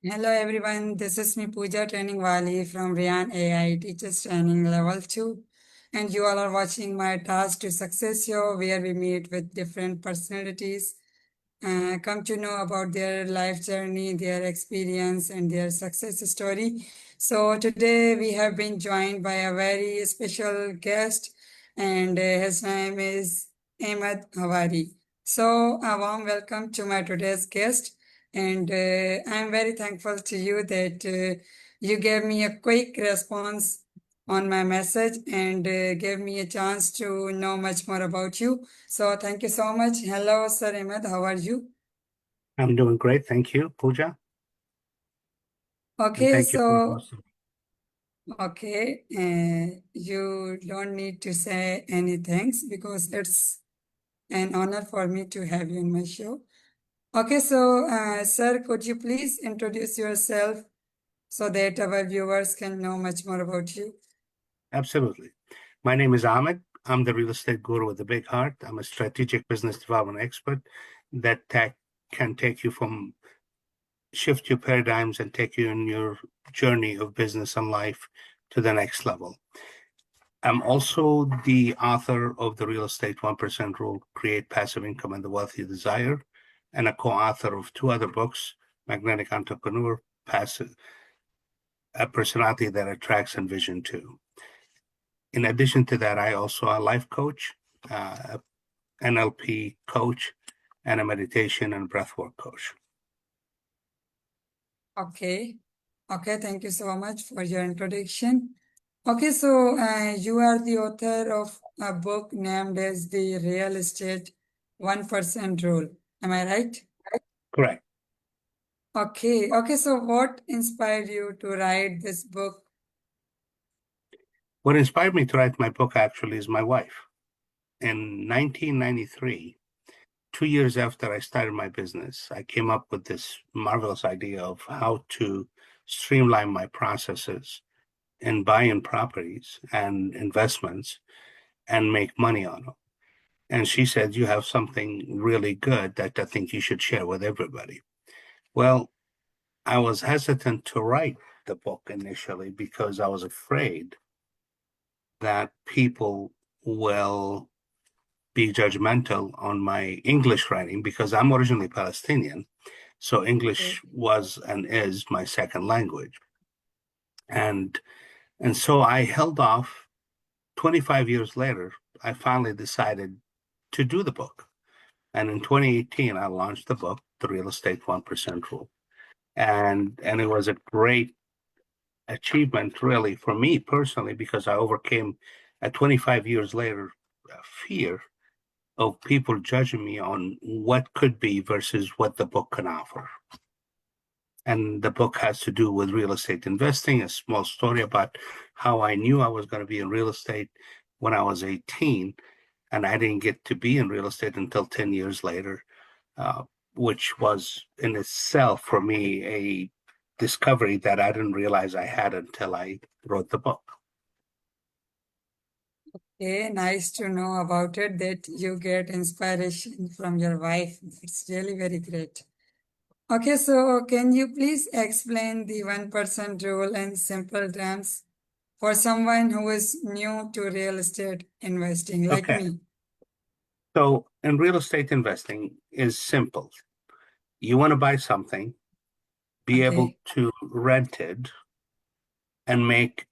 Hello everyone, this is me Pooja Training Wali from Rehan AI Teachers Training Level 2, and you all are watching my Task to Success show where we meet with different personalities, come to know about their life journey, their experience and their success story. So today we have been joined by a very special guest, and his name is Ahmed Hawari. So a warm welcome to my today's guest. And I'm very thankful to you that you gave me a quick response on my message and gave me a chance to know much more about you. So thank you so much. Hello, Sir Ahmed. How are you? I'm doing great. Thank you, Pooja. And Okay, thank you for so hosting. you don't need to say any thanks because it's an honor for me to have you in my show. Okay, so sir, could you please introduce yourself so that our viewers can know much more about you? Absolutely. My name is Ahmed. I'm the real estate guru with a big heart. I'm a strategic business development expert that can take you from shift your paradigms and take you in your journey of business and life to the next level. I'm also the author of the Real Estate 1% Rule, Create Passive Income and the Wealth You Desire, and a co-author of two other books, Magnetic Entrepreneur, Passive, A Personality That Attracts and Vision 2. In addition to that, I also a life coach, NLP coach, and a meditation and breathwork coach. Okay. Okay, thank you so much for your introduction. Okay, so you are the author of a book named as The Real Estate 1% Rule. Am I right? Correct. Okay, so what inspired you to write this book? What inspired me to write my book actually is my wife. In 1993, 2 years after I started my business, I came up with this marvelous idea of how to streamline my processes in buying properties and investments and make money on them. And she said, "You have something really good that I think you should share with everybody." Well, I was hesitant to write the book initially because I was afraid that people will be judgmental on my English writing because I'm originally Palestinian. So Okay. English was and is my second language. And and so I held off. 25 years later, I finally decided to do the book. And in 2018, I launched the book, The Real Estate 1% Rule. And it was a great achievement really for me personally because I overcame at 25 years later fear of people judging me on what could be versus what the book can offer. And the book has to do with real estate investing, a small story about how I knew I was going to be in real estate when I was 18, and I didn't get to be in real estate until 10 years later, uh, which was in itself for me a discovery that I didn't realize I had until I wrote the book. Okay, nice to know about it that you get inspiration from your wife. It's really very great. Okay, so can you please explain the 1% rule in simple terms for someone who is new to real estate investing like Okay, me? so in real estate investing is simple. You want to buy something, be able Okay, to rent it, and make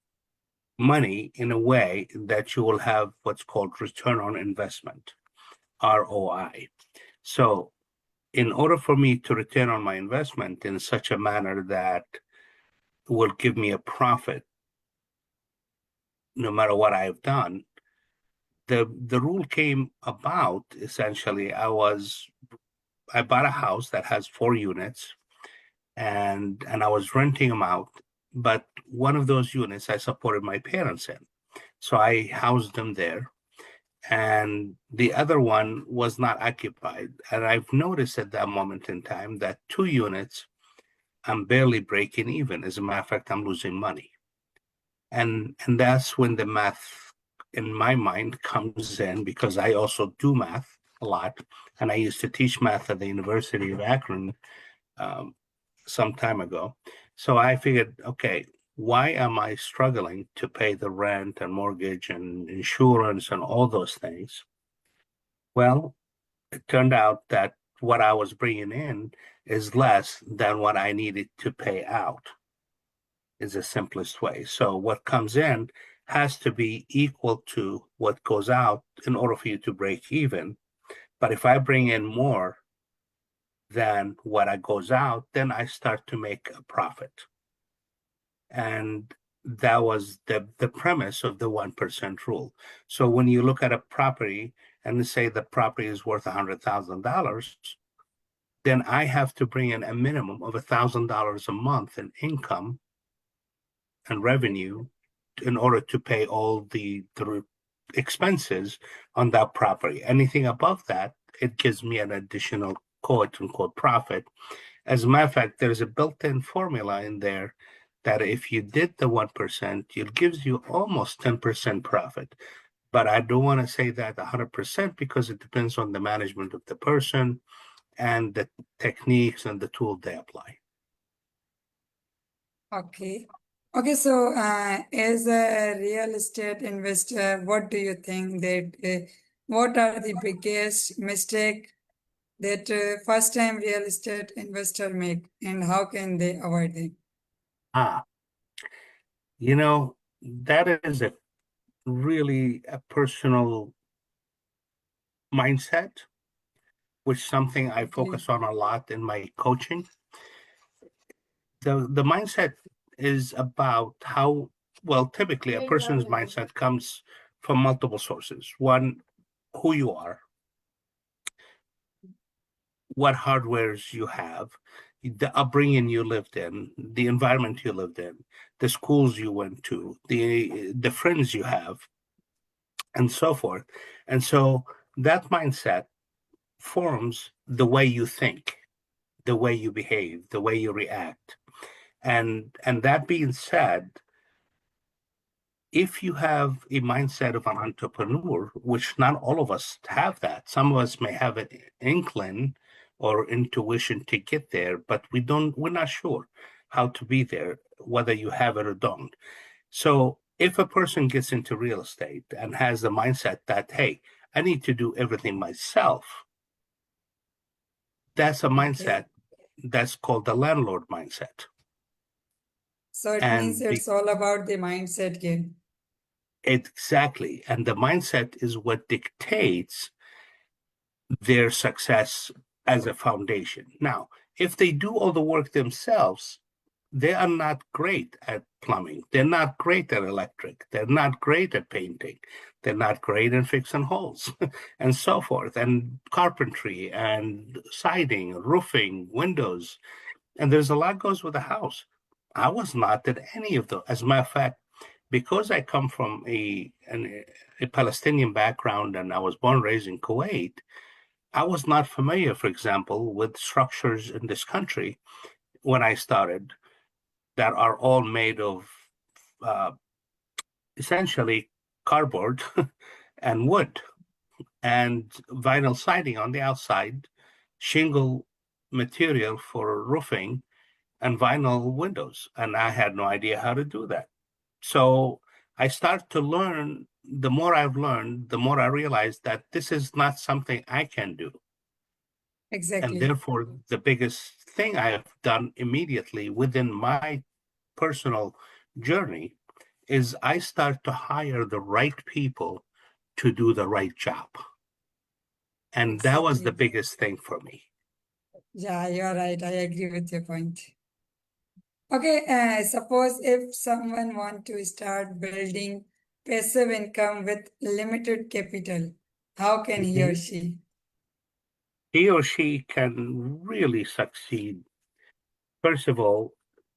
money in a way that you will have what's called return on investment, ROI. So, in order for me to return on my investment in such a manner that will give me a profit no matter what I've done, the rule came about essentially. I bought a house that has 4 units and I was renting them out, but one of those units I supported my parents in. So I housed them there and the other one was not occupied. And I've noticed at that moment in time that 2 units, I'm barely breaking even. As a matter of fact, I'm losing money. And that's when the math in my mind comes in because I also do math a lot. And I used to teach math at the University of Akron. Um, some time ago. So I figured, okay, why am I struggling to pay the rent and mortgage and insurance and all those things? Well, it turned out that what I was bringing in is less than what I needed to pay out, is the simplest way. So what comes in has to be equal to what goes out in order for you to break even. But if I bring in more than what I goes out, then I start to make a profit. And that was the premise of the 1% rule. So when you look at a property and say the property is worth $100,000, then I have to bring in a minimum of $1,000 a month in income and revenue in order to pay all the expenses on that property. Anything above that, it gives me an additional quote unquote profit. As a matter of fact, there's a built-in formula in there that if you did the 1%, it gives you almost 10% profit. But I don't want to say that 100% because it depends on the management of the person and the techniques and the tool they apply. Okay. Okay, so as a real estate investor, what do you think that what are the biggest mistake that first time real estate investor make and how can they avoid them? Ah, you know, that is a really a personal mindset, which something I Exactly. focus on a lot in my coaching. The mindset is about how, well, typically a person's mindset comes from multiple sources. One, who you are, what hardwares you have, the upbringing you lived in, the environment you lived in, the schools you went to, the friends you have, and so forth. And so that mindset forms the way you think, the way you behave, the way you react. And that being said, if you have a mindset of an entrepreneur, which not all of us have that, some of us may have an inkling or intuition to get there, but we're not sure how to be there, whether you have it or don't. So if a person gets into real estate and has the mindset that, hey, I need to do everything myself, that's a Okay. mindset that's called the landlord mindset. So it means And it's all about the mindset game. exactly. And the mindset is what dictates their success as a foundation. Now, if they do all the work themselves, they are not great at plumbing. They're not great at electric. They're not great at painting. They're not great at fixing holes and so forth, and carpentry and siding, roofing, windows. And there's a lot goes with a house. I was not at any of those. As a matter of fact, because I come from a Palestinian background and I was born and raised in Kuwait, I was not familiar, for example, with structures in this country when I started that are all made of uh, essentially cardboard and wood and vinyl siding on the outside, shingle material for roofing, and vinyl windows. And I had no idea how to do that. So I start to learn. The more I've learned, the more I realize that this is not something I can do. And Exactly. therefore, the biggest thing I have done immediately within my personal journey is I start to hire the right people to do the right job. And that was the Exactly. biggest thing for me. Yeah, you're right. I agree with your point. Okay, suppose if someone want to start building passive income with limited capital, how can he or Mhm. she? He or she can really succeed, first of all,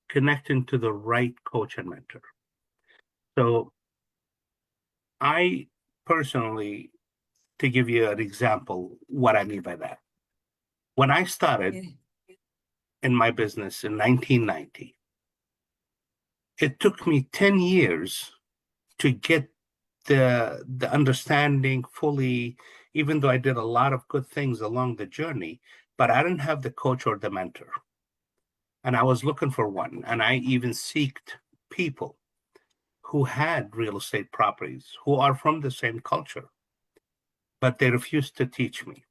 connecting to the right coach and mentor. So I personally, to give you an example, what I mean by that. When I started Okay. in my business in 1990, it took me 10 years to get the understanding fully, even though I did a lot of good things along the journey, but I didn't have the coach or the mentor. And I was looking for one, and I even seeked people who had real estate properties, who are from the same culture, but they refused to teach me.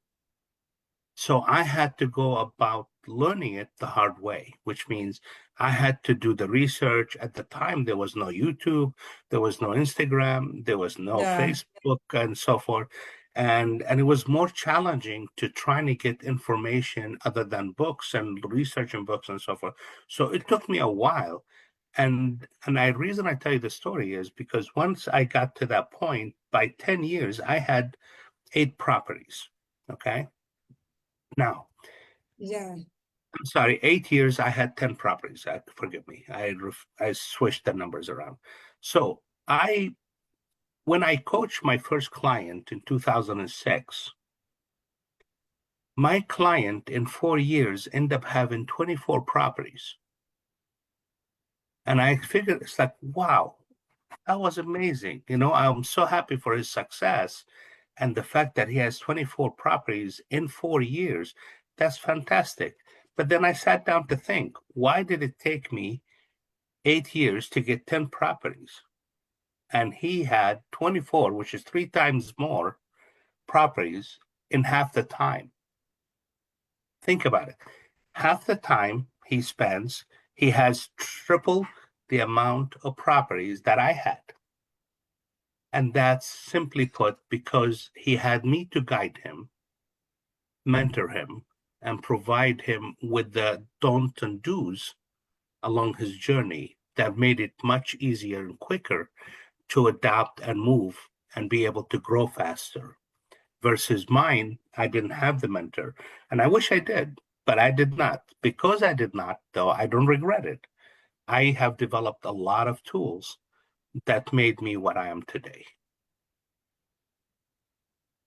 So I had to go about learning it the hard way, which means I had to do the research. At the time, there was no YouTube, there was no Instagram, there was no Yeah. Facebook, and so forth. And it was more challenging to trying to get information other than books and researching books and so forth. So it took me a while. And the reason I tell you the story is because once I got to that point, by 10 years, I had 8 properties. Okay. Now, Yeah. I'm sorry, 8 years, I had 10 properties. Forgive me. I switched the numbers around. So when I coached my first client in 2006, my client in 4 years ended up having 24 properties. And I figured it's like, wow, that was amazing. I'm so happy for his success. And the fact that he has 24 properties in 4 years, that's fantastic. But then I sat down to think, why did it take me 8 years to get 10 properties? And he had 24, which is 3 times more properties in half the time. Think about it. Half the time he spends, he has triple the amount of properties that I had. And that's simply put because he had me to guide him, mentor him, and provide him with the don'ts and do's along his journey that made it much easier and quicker to adapt and move and be able to grow faster. Versus mine, I didn't have the mentor. And I wish I did, but I did not. Because I did not, though, I don't regret it. I have developed a lot of tools that made me what I am today.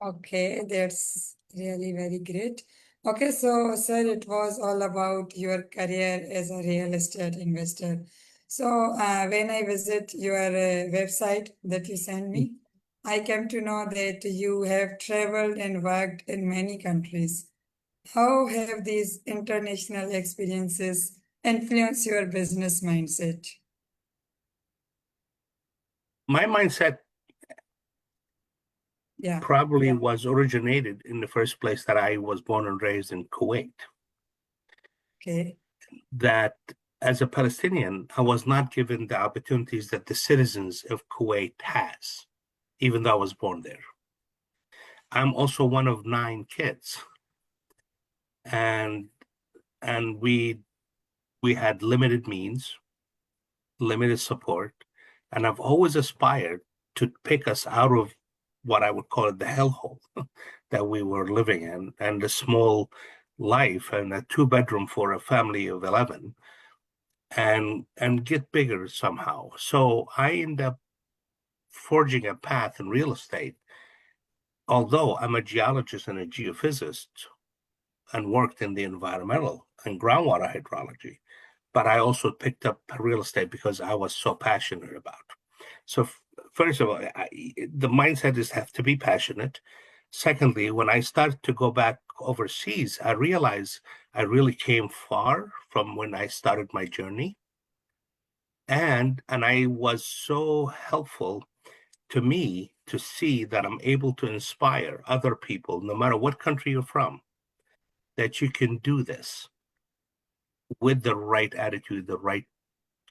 Okay, that's really very great. Okay, so sir, it was all about your career as a real estate investor. So when I visit your website that you sent me, I came to know that you have traveled and worked in many countries. How have these international experiences influenced your business mindset? My mindset Yeah, probably was originated in the first place that I was born and raised in Kuwait. okay. That as a Palestinian, I was not given the opportunities that the citizens of Kuwait has, even though I was born there. I'm also one of 9 kids, and and we had limited means, limited support, and I've always aspired to pick us out of what I would call it the hellhole that we were living in, and the small life and a 2 bedroom for a family of 11, and get bigger somehow. So I end up forging a path in real estate. Although I'm a geologist and a geophysicist and worked in the environmental and groundwater hydrology, but I also picked up real estate because I was so passionate about. So first of all, the mindset is have to be passionate. Secondly, when I started to go back overseas, I realized I really came far from when I started my journey. And I was so helpful to me to see that I'm able to inspire other people, no matter what country you're from, that you can do this with the right attitude, the right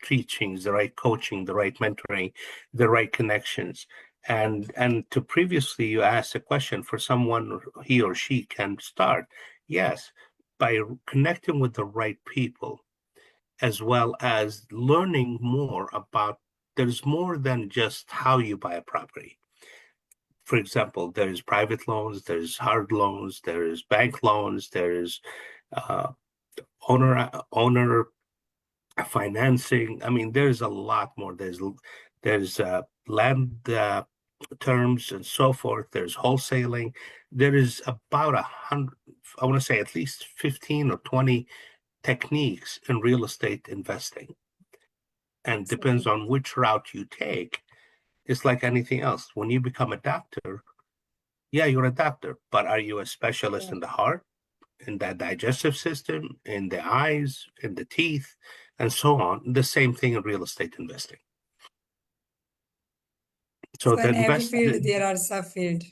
teachings, the right coaching, the right mentoring, the right connections. And to previously you asked a question for someone he or she can start. Yes, by connecting with the right people, as well as learning more about there's more than just how you buy a property. For example, there's private loans, there's hard loans, there's bank loans, there's uh, owner financing. I mean, there's a lot more. There's land terms and so forth. There's wholesaling. There is about 100. I want to say at least 15 or 20 techniques in real estate investing, and depends So, on which route you take. It's like anything else. When you become a doctor, yeah, you're a doctor, but are you a specialist yeah. in the heart? in the digestive system, in the eyes, in the teeth, and so on. The same thing in real estate investing. So So the in every invest, field, there are subfield.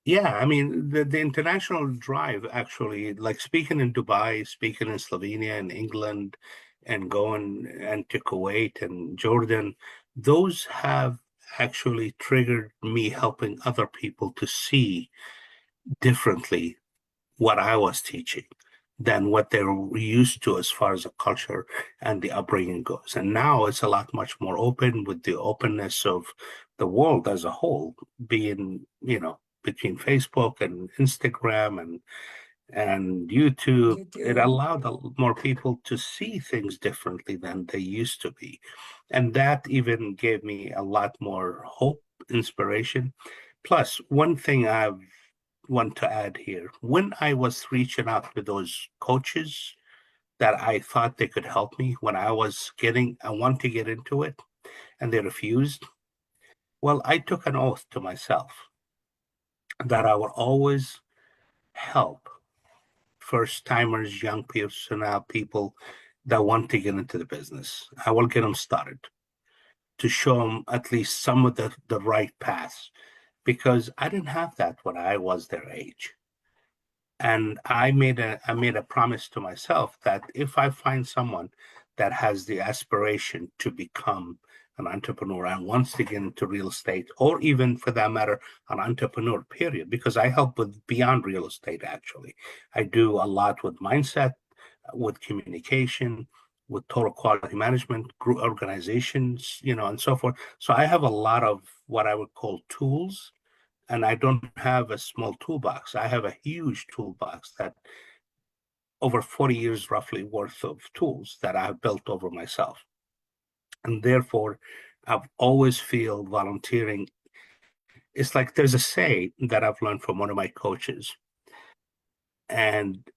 yeah, I mean the international drive actually, like speaking in Dubai, speaking in Slovenia and England, and going and to Kuwait and Jordan, those have actually triggered me helping other people to see differently what I was teaching than what they were used to as far as the culture and the upbringing goes. And now it's a lot much more open with the openness of the world as a whole, being, between Facebook and Instagram and YouTube. It YouTube. allowed more people to see things differently than they used to be. And that even gave me a lot more hope, inspiration. Plus, one thing I want to add here, when I was reaching out to those coaches that I thought they could help me when I want to get into it and they refused, well, I took an oath to myself that I would always help first timers, young personnel, people that want to get into the business. I will get them started to show them at least some of the right paths because I didn't have that when I was their age. And I made a promise to myself that if I find someone that has the aspiration to become an entrepreneur and wants to get into real estate, or even for that matter, an entrepreneur, period, because I help with beyond real estate, actually. I do a lot with mindset, with communication, with total quality management, group organizations, and so forth. So I have a lot of what I would call tools, and I don't have a small toolbox. I have a huge toolbox that over 40 years roughly worth of tools that I've built over myself. And therefore, I've always feel volunteering. It's like there's a say that I've learned from one of my coaches, and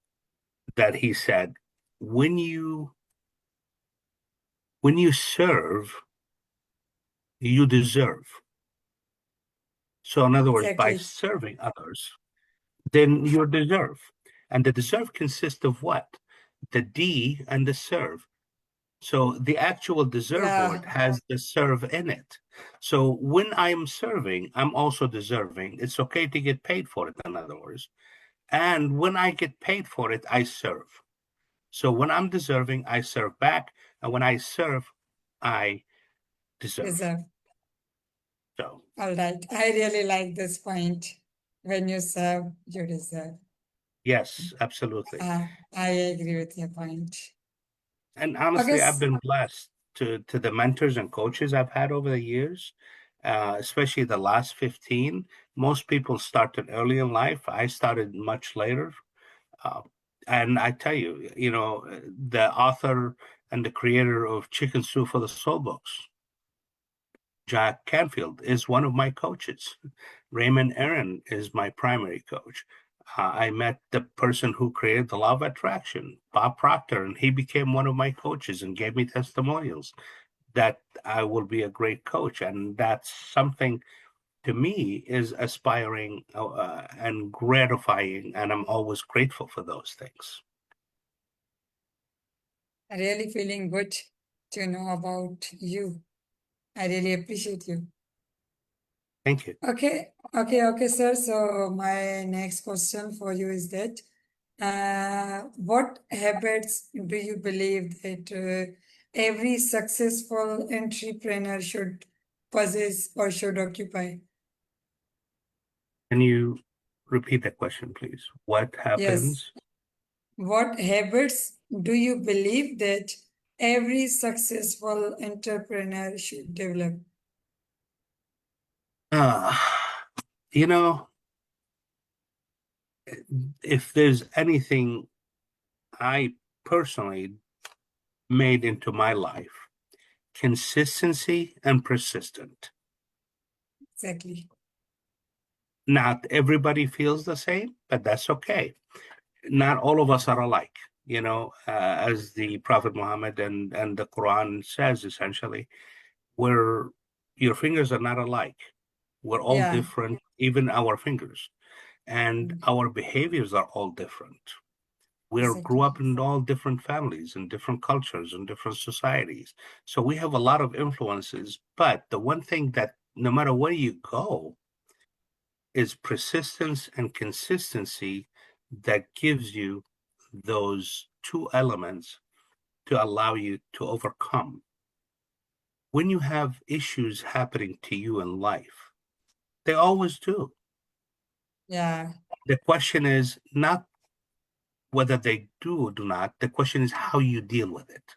that he said, when you serve, you deserve. So in other words, by Exactly. serving others, then you deserve. And the deserve consists of what? The D and the serve. So the actual deserve word Yeah, has the serve in it. So when I'm serving, I'm also deserving. It's okay to get paid for it, in other words. And when I get paid for it, I serve. So when I'm deserving, I serve back. And when I serve, I deserve. deserve. So, All right. I really like this point. When you serve, you deserve. yes, absolutely. I agree with your point. And Okay. honestly, I've been blessed to the mentors and coaches I've had over the years, especially the last 15. Most people started early in life. I started much later. Uh, and I tell you, the author and the creator of Chicken Soup for the Soul books, Jack Canfield, is one of my coaches. Raymond Aaron is my primary coach. I met the person who created the law of attraction, Bob Proctor, and he became one of my coaches and gave me testimonials that I will be a great coach. And that's something to me is aspiring and gratifying. And I'm always grateful for those things. Really feeling good to know about you. I really appreciate you. Thank you. Okay, sir. So my next question for you is that what habits do you believe that every successful entrepreneur should possess or should occupy? Can you repeat that question, please? What Yes. happens? What habits do you believe that every successful entrepreneur should develop? Uh, you know, if there's anything I personally made into my life, consistency and persistent. Exactly. Not everybody feels the same, but that's okay. Not all of us are alike, as the Prophet Muhammad and the Quran says essentially, we're your fingers are not alike. We're all Yeah. different, even our fingers. and our behaviors are all different. We grew Exactly. up in all different families and different cultures and different societies. So we have a lot of influences. But the one thing that no matter where you go is persistence and consistency that gives you those two elements to allow you to overcome. When you have issues happening to you in life, they always do. Yeah, The question is not whether they do or do not. The question is how you deal with it.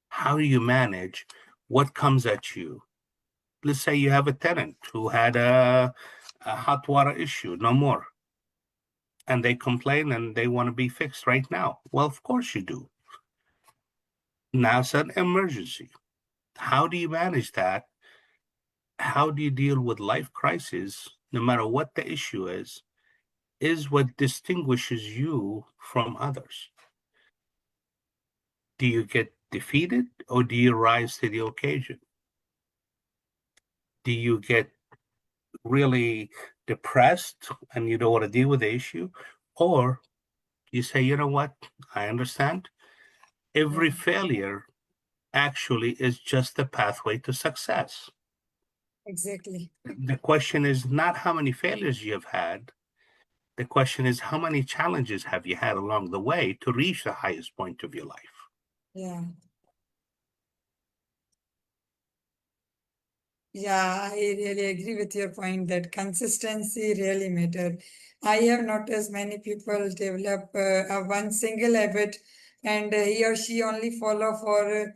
How do you manage what comes at you? Let's say you have a tenant who had a hot water issue, no more, and they complain and they want to be fixed right now. Well, of course you do. Now it's an emergency. How do you manage that? How do you deal with life crisis, no matter what the issue is what distinguishes you from others. Do you get defeated or do you rise to the occasion? Do you get really depressed and you don't want to deal with the issue? Or you say, you know what? I understand. yeah, Every failure actually is just a pathway to success. exactly. The question is not how many failures you have had. The question is how many challenges have you had along the way to reach the highest point of your life? Yeah. Yeah, I really agree with your point that consistency really matter. I have noticed many people develop a one single habit and he or she only follow for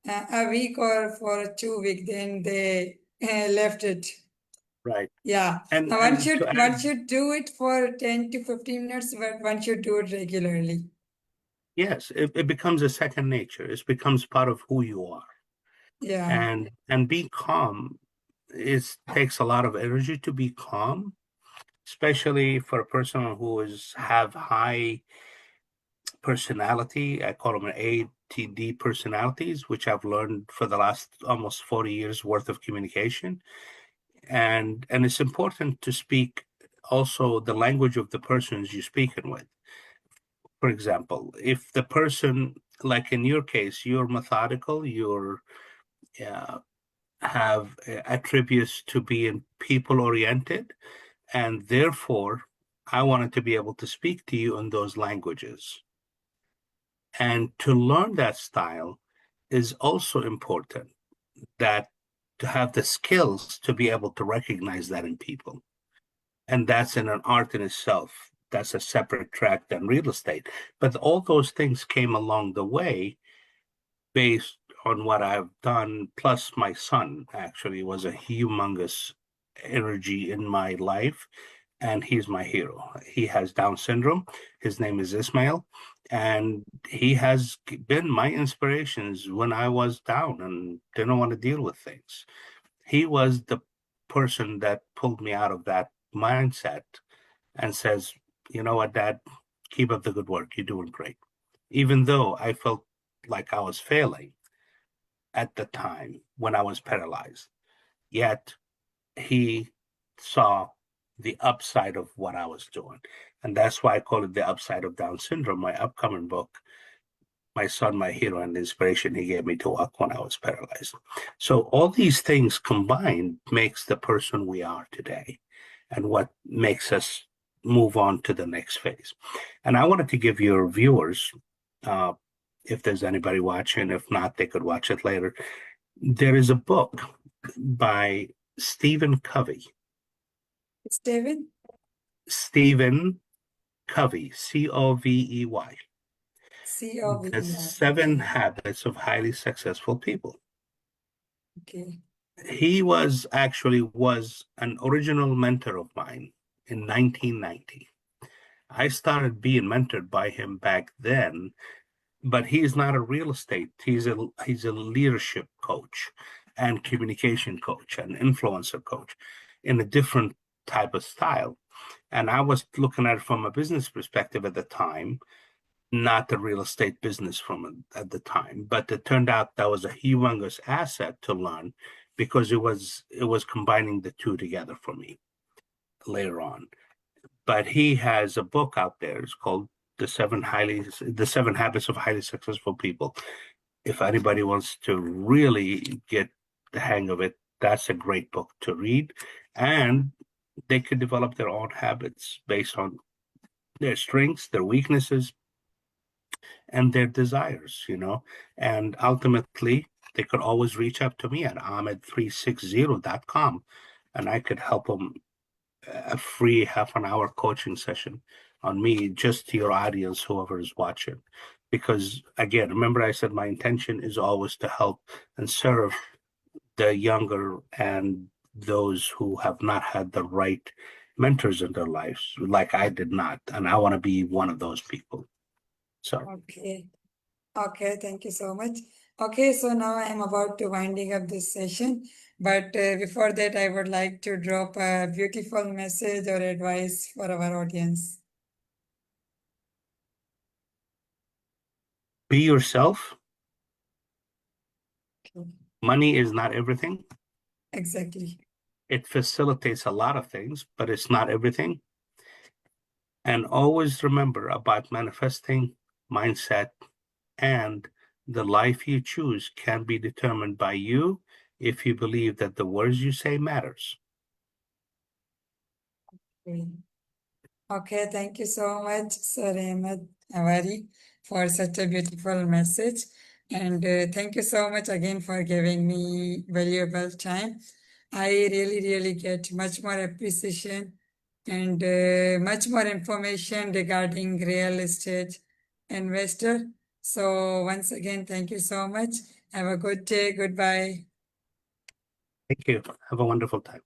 a week or for 2 weeks, then they left it. Right. Yeah, one And to add, should do it for 10 to 15 minutes, but one should do it regularly. yes, it becomes a second nature. It becomes part of who you are. Yeah, And being calm takes a lot of energy to be calm, especially for a person who is have high personality. I call them an ATD personalities, which I've learned for the last almost 40 years worth of communication. And it's important to speak also the language of the persons you're speaking with. For example, if the person, like in your case, you're methodical, you're uh, have attributes to being people oriented, and therefore I wanted to be able to speak to you in those languages. And to learn that style is also important, that to have the skills to be able to recognize that in people. And that's in an art in itself. That's a separate track than real estate. But all those things came along the way based on what I've done. Plus, my son actually was a humongous energy in my life, and he's my hero. He has Down syndrome. His name is Ismail, and he has been my inspirations when I was down and didn't want to deal with things. He was the person that pulled me out of that mindset and says, you know what, Dad, keep up the good work. You're doing great. Even though I felt like I was failing at the time when I was paralyzed, yet he saw the upside of what I was doing. And that's why I call it the upside of Down syndrome, my upcoming book, my son, my hero, and the inspiration he gave me to walk when I was paralyzed. So all these things combined makes the person we are today and what makes us move on to the next phase. And I wanted to give your viewers, uh, if there's anybody watching, if not, they could watch it later. There is a book by Stephen Covey. it's David. Stephen Covey, Covey, The COVID. Seven Okay, Habits of Highly Successful People. okay. He was an original mentor of mine in 1990. I started being mentored by him back then, but he's not a real estate. He's a leadership coach and communication coach and influencer coach in a different type of style. And I was looking at it from a business perspective at the time, not the real estate business from it at the time. But it turned out that was a humongous asset to learn because it was combining the two together for me later on. but he has a book out there. It's called The Seven Habits of Highly Successful People. If anybody wants to really get the hang of it, that's a great book to read. And they could develop their own habits based on their strengths, their weaknesses, and their desires, and ultimately they could always reach out to me at ahmed360.com, and I could help them a free half an hour coaching session on me, just to your audience, whoever is watching. Because again, remember I said my intention is always to help and serve the younger and those who have not had the right mentors in their lives, like I did not, and I want to be one of those people. So Okay. Okay, thank you so much. Okay, so now I am about to winding up this session, but before that, I would like to drop a beautiful message or advice for our audience. be yourself. Okay. Money is not everything. Exactly. It facilitates a lot of things, but it's not everything. And always remember about manifesting mindset, and the life you choose can be determined by you if you believe that the words you say matters. Okay, thank you so much, Sir Ahmed Hawari, for such a beautiful message. And thank you so much again for giving me valuable time. I really, really get much more appreciation and much more information regarding real estate investor. So once again, thank you so much. Have a good day. Goodbye. Thank you. Have a wonderful time.